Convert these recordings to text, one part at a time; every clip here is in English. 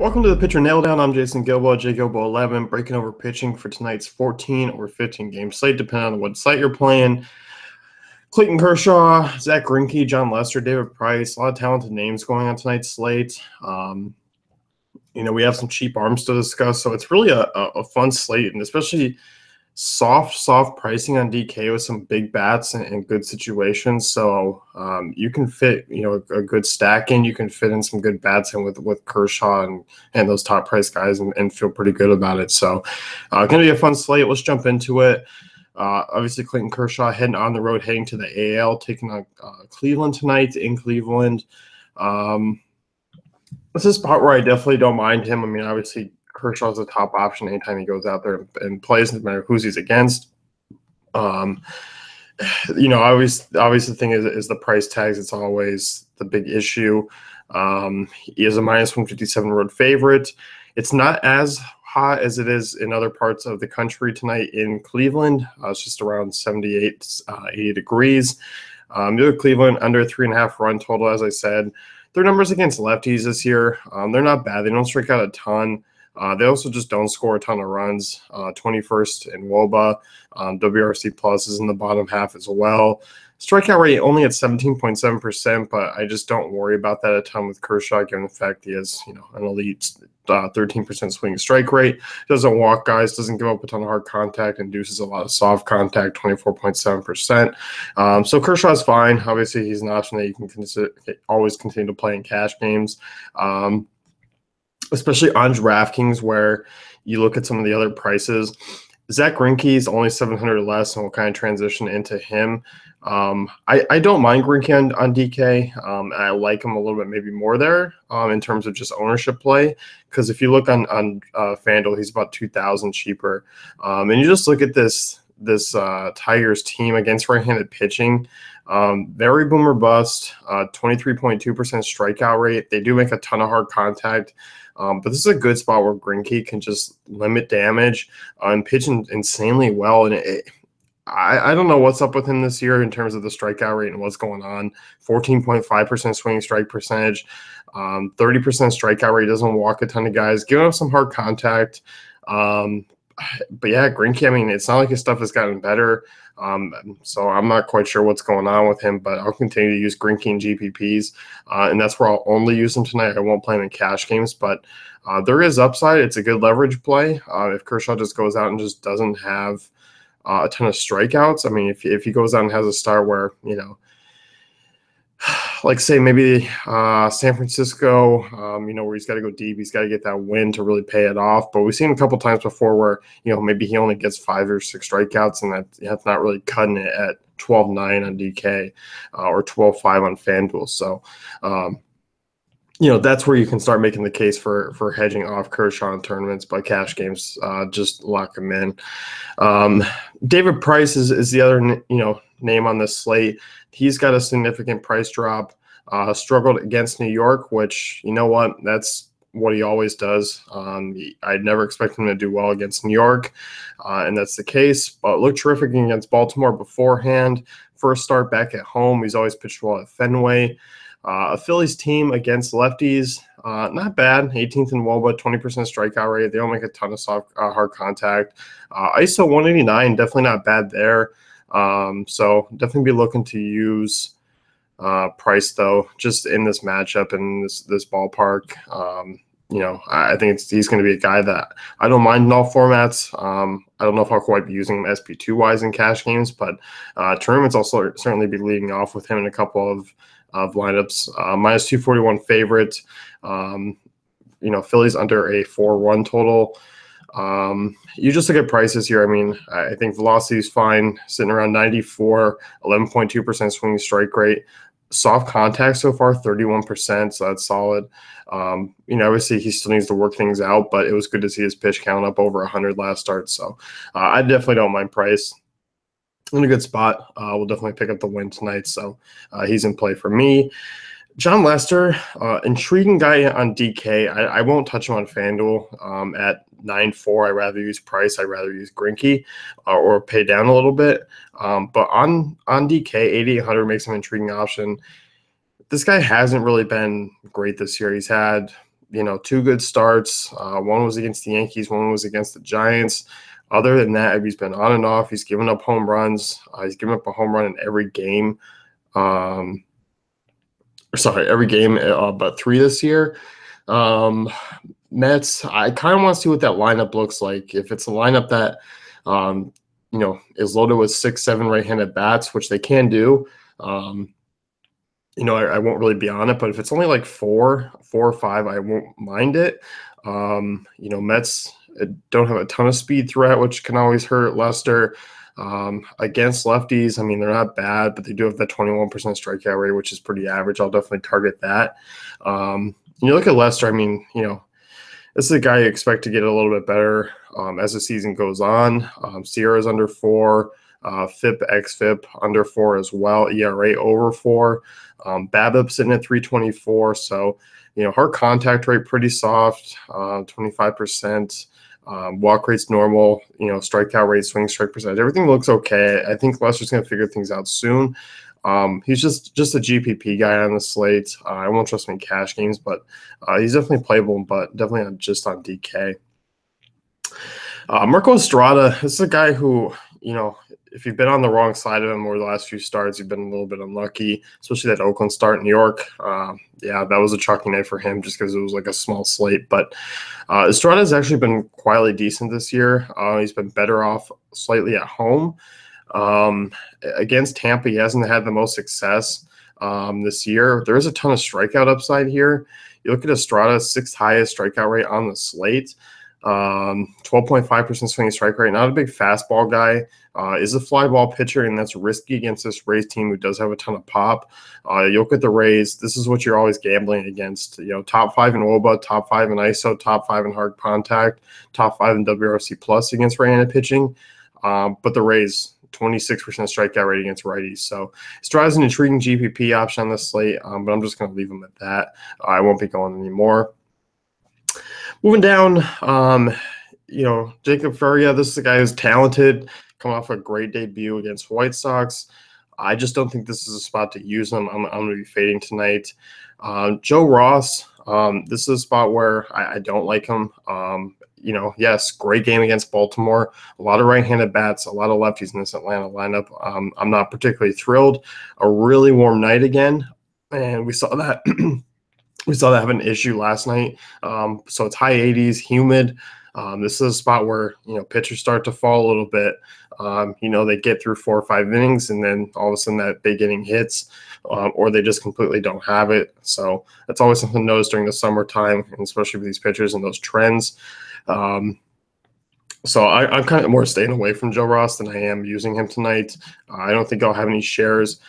Welcome to the Pitcher Nail Down. I'm Jason Gilbo, JGilbo11, breaking over pitching for tonight's 14 or 15 game slate, depending on what site you're playing. Clayton Kershaw, Zach Greinke, John Lester, David Price, a lot of talented names going on tonight's slate. We have some cheap arms to discuss, so it's really a fun slate, and especially soft pricing on DK with some big bats and good situations. So you can fit, a good stack in. You can fit in some good bats in with Kershaw and those top price guys and feel pretty good about it. So going to be a fun slate. Let's jump into it. Obviously, Clayton Kershaw heading on the road, heading to the AL, taking on Cleveland tonight in Cleveland. It's a spot where I definitely don't mind him. I mean, obviously, Kershaw's a top option anytime he goes out there and plays, no matter who he's against. Obviously the thing is the price tags. It's always the big issue. He is a -157 road favorite. It's not as hot as it is in other parts of the country tonight in Cleveland. It's just around 78, 80 degrees. You look at Cleveland under 3.5 run total, as I said. Their numbers against lefties this year, they're not bad. They don't strike out a ton. They also just don't score a ton of runs. 21st in WOBA. WRC plus is in the bottom half as well. Strikeout rate only at 17.7%, but I just don't worry about that a ton with Kershaw, given the fact he has, an elite 13% swing strike rate. Doesn't walk guys, doesn't give up a ton of hard contact, induces a lot of soft contact, 24.7%. So Kershaw's fine. Obviously, he's an option that you can always continue to play in cash games. Especially on DraftKings, where you look at some of the other prices. Zach Greinke is only 700 less, and we'll kind of transition into him. I don't mind Greinke on DK. I like him a little bit maybe more there in terms of just ownership play, because if you look on FanDuel, he's about 2,000 cheaper. And you just look at this Tigers team against right-handed pitching. Very boom or bust, 23.2% strikeout rate. They do make a ton of hard contact. But this is a good spot where Greinke can just limit damage and pitch insanely well. And I don't know what's up with him this year in terms of the strikeout rate and what's going on. 14.5% swinging strike percentage, 30% strikeout rate. Doesn't walk a ton of guys, giving up some hard contact. But yeah, Greinke, I mean, it's not like his stuff has gotten better. So I'm not quite sure what's going on with him, but I'll continue to use Greinke in GPPs, and that's where I'll only use him tonight. I won't play him in cash games, but there is upside. It's a good leverage play. If Kershaw just goes out and just doesn't have a ton of strikeouts, I mean, if he goes out and has a start where, like say maybe San Francisco, where he's got to go deep, he's got to get that win to really pay it off. But we've seen a couple times before where, maybe he only gets 5 or 6 strikeouts, and that's not really cutting it at 12.9 on DK or 12.5 on FanDuel. So, that's where you can start making the case for hedging off Kershaw in tournaments, but cash games, just lock him in. David Price is the other, name on this slate. He's got a significant price drop, struggled against New York, which, you know what, that's what he always does. I'd never expect him to do well against New York, and that's the case, but looked terrific against Baltimore beforehand. First start back at home, he's always pitched well at Fenway. A Phillies team against lefties, not bad. 18th in WOBA, 20% strikeout rate. They don't make a ton of soft, hard contact. ISO 189, definitely not bad there. So definitely be looking to use Price, though, just in this matchup and this ballpark. I think he's going to be a guy that I don't mind in all formats. I don't know if I'll quite be using him SP2-wise in cash games, but tournaments I'll certainly be leading off with him in a couple of lineups. -241 favorite. Phillies under a 4-run total. You just look at prices here. I mean, I think velocity is fine, sitting around 94, 11.2% swinging strike rate. Soft contact so far, 31%, so that's solid. Obviously he still needs to work things out, but it was good to see his pitch count up over 100 last start. So I definitely don't mind Price. In a good spot. We'll definitely pick up the win tonight, so he's in play for me. John Lester, intriguing guy on DK. I won't touch him on FanDuel at 9.4. I'd rather use Price. I'd rather use Greinke or pay down a little bit. But on DK, 8,800 makes him an intriguing option. This guy hasn't really been great this year. He's had two good starts. One was against the Yankees, one was against the Giants. Other than that, he's been on and off. He's given up home runs. He's given up a home run in every game. Every game but 3 this year. Mets, I kind of want to see what that lineup looks like. If it's a lineup that, is loaded with 6-7 right-handed bats, which they can do, I won't really be on it. But if it's only like 4 or 5, I won't mind it. Mets don't have a ton of speed threat, which can always hurt Lester. Against lefties, I mean, they're not bad, but they do have that 21% strikeout rate, which is pretty average. I'll definitely target that. You look at Lester, I mean, this is a guy you expect to get a little bit better as the season goes on. Sierra's under 4, FIP, XFIP under 4 as well, ERA over 4. BABIP sitting at 324. So, hard contact rate pretty soft, 25%. Walk rate's normal, strikeout rate, swing strike percentage, everything looks okay. I think Lester's going to figure things out soon. He's just a GPP guy on the slate. I won't trust him in cash games, but he's definitely playable, but definitely not just on DK. Marco Estrada, this is a guy who, if you've been on the wrong side of him over the last few starts, you've been a little bit unlucky, especially that Oakland start in New York. That was a chalky night for him just because it was like a small slate. But Estrada has actually been quietly decent this year. He's been better off slightly at home. Against Tampa, he hasn't had the most success this year. There is a ton of strikeout upside here. You look at Estrada's 6th highest strikeout rate on the slate. 12.5% swinging strike rate. Not a big fastball guy. Is a fly ball pitcher, and that's risky against this Rays team who does have a ton of pop. You look at the Rays. This is what you're always gambling against. Top 5 in WOBA, top 5 in ISO, top 5 in hard contact, top 5 in WRC plus against right-handed pitching. But the Rays, 26% strikeout rate against righties. So Estrada's an intriguing GPP option on this slate, but I'm just going to leave him at that. I won't be going anymore. Moving down, Jacob Furrier, this is a guy who's talented, coming off a great debut against White Sox. I just don't think this is a spot to use him. I'm going to be fading tonight. Joe Ross, this is a spot where I don't like him. Yes, great game against Baltimore. A lot of right-handed bats, a lot of lefties in this Atlanta lineup. I'm not particularly thrilled. A really warm night again, and we saw that. We saw that have an issue last night. So it's high 80s, humid. This is a spot where, pitchers start to fall a little bit. They get through 4 or 5 innings, and then all of a sudden that big inning hits, or they just completely don't have it. So that's always something to notice during the summertime, and especially with these pitchers and those trends. So I'm kind of more staying away from Joe Ross than I am using him tonight. I don't think I'll have any shares.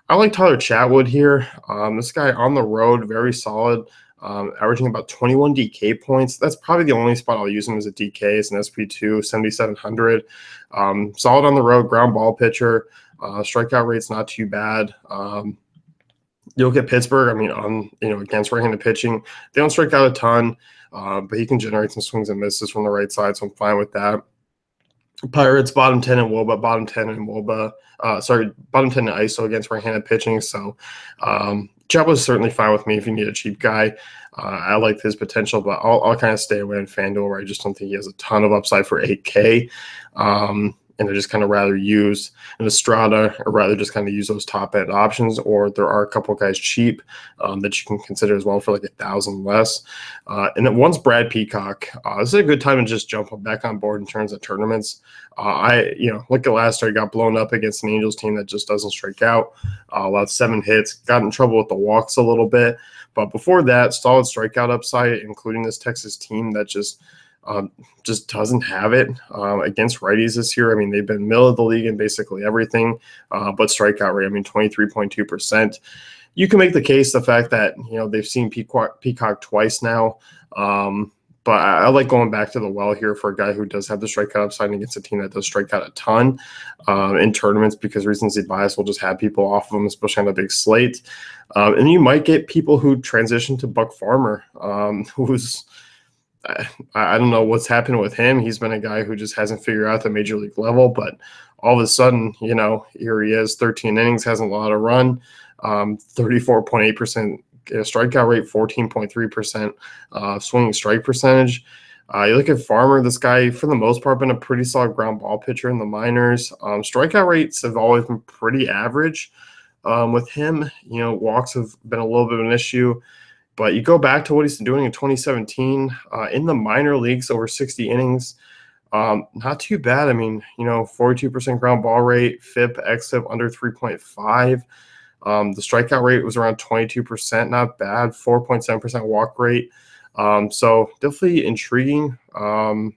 I like Tyler Chatwood here. This guy on the road, very solid, averaging about 21 DK points. That's probably the only spot I'll use him as a DK. It's an SP2, 7,700. Solid on the road, ground ball pitcher. Strikeout rate's not too bad. You look at Pittsburgh, against right-handed pitching, they don't strike out a ton, but he can generate some swings and misses from the right side, so I'm fine with that. Pirates, bottom 10 in WOBA, bottom 10 in WOBA. Bottom 10 in ISO against right-handed pitching. So Chet was certainly fine with me if you need a cheap guy. I like his potential, but I'll kind of stay away in FanDuel where I just don't think he has a ton of upside for 8K. And I just kind of rather use an Estrada or rather just kind of use those top end options, or there are a couple guys cheap that you can consider as well for like 1,000 less. And then once Brad Peacock, this is a good time to just jump back on board in terms of tournaments. Look at last year, he got blown up against an Angels team that just doesn't strike out. Allowed 7 hits, got in trouble with the walks a little bit. But before that, solid strikeout upside, including this Texas team that just doesn't have it against righties this year. They've been middle of the league in basically everything, but strikeout rate, 23.2%. You can make the case, the fact that, they've seen Peacock twice now. But I like going back to the well here for a guy who does have the strikeout upside against a team that does strike out a ton in tournaments, because recency bias will just have people off of them, especially on a big slate. And you might get people who transition to Buck Farmer, who's I don't know what's happened with him. He's been a guy who just hasn't figured out the major league level, but all of a sudden, here he is, 13 innings, hasn't allowed a run, 34.8% strikeout rate 14.3%, swinging strike percentage. You look at Farmer, this guy, for the most part, been a pretty solid ground ball pitcher in the minors. Strikeout rates have always been pretty average with him. Walks have been a little bit of an issue. But you go back to what he's been doing in 2017 in the minor leagues, over 60 innings. Not too bad. I mean, 42% ground ball rate, FIP, XFIP under 3.5. The strikeout rate was around 22%, not bad. 4.7% walk rate. So definitely intriguing. I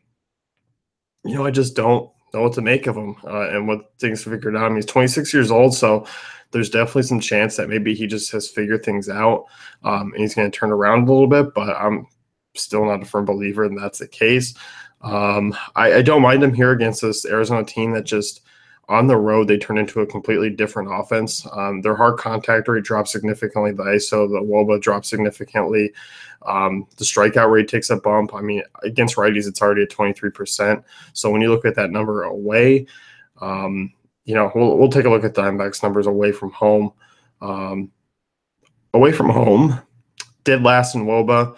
just don't know what to make of him and what things to figure out. I mean, he's 26 years old, so there's definitely some chance that maybe he just has figured things out and he's going to turn around a little bit, but I'm still not a firm believer and that's the case. I don't mind him here against this Arizona team that just on the road, they turn into a completely different offense. Their hard contact rate drops significantly. The ISO, the WOBA drops significantly. The strikeout rate takes a bump. I mean, against righties, it's already at 23%. So when you look at that number away, we'll take a look at Diamondbacks numbers away from home. Away from home, dead last in WOBA.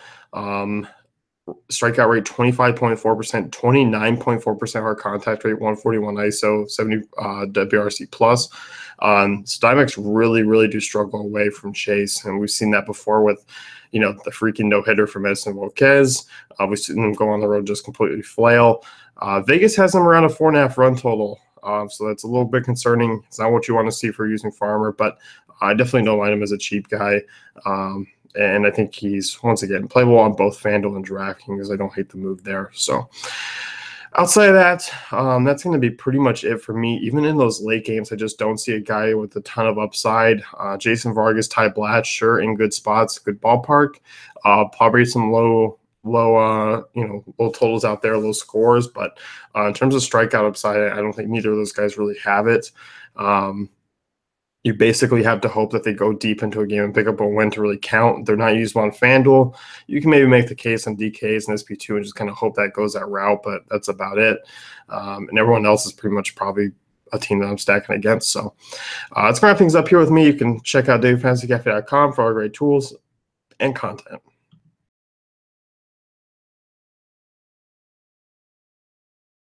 Strikeout rate 25.4%, 29.4% hard contact rate, 141 ISO, 70 WRC plus. So Diamondbacks really, really do struggle away from Chase, and we've seen that before with, the freaking no-hitter from Edson Volquez. We've seen them go on the road just completely flail. Vegas has them around a 4.5 run total, so that's a little bit concerning. It's not what you want to see for using Farmer, but I definitely don't mind him as a cheap guy. And I think he's, once again, playable on both FanDuel and DraftKings. I don't hate the move there. So outside of that, that's going to be pretty much it for me. Even in those late games, I just don't see a guy with a ton of upside. Jason Vargas, Ty Blatch, sure, in good spots, good ballpark. Probably some low totals out there, low scores. But in terms of strikeout upside, I don't think neither of those guys really have it. You basically have to hope that they go deep into a game and pick up a win to really count. They're not used on FanDuel. You can maybe make the case on DKs and SP2 and just kind of hope that goes that route, but that's about it. And everyone else is pretty much probably a team that I'm stacking against. So that's going to wrap things up here with me. You can check out DaveFantasyCafe.com for all great tools and content.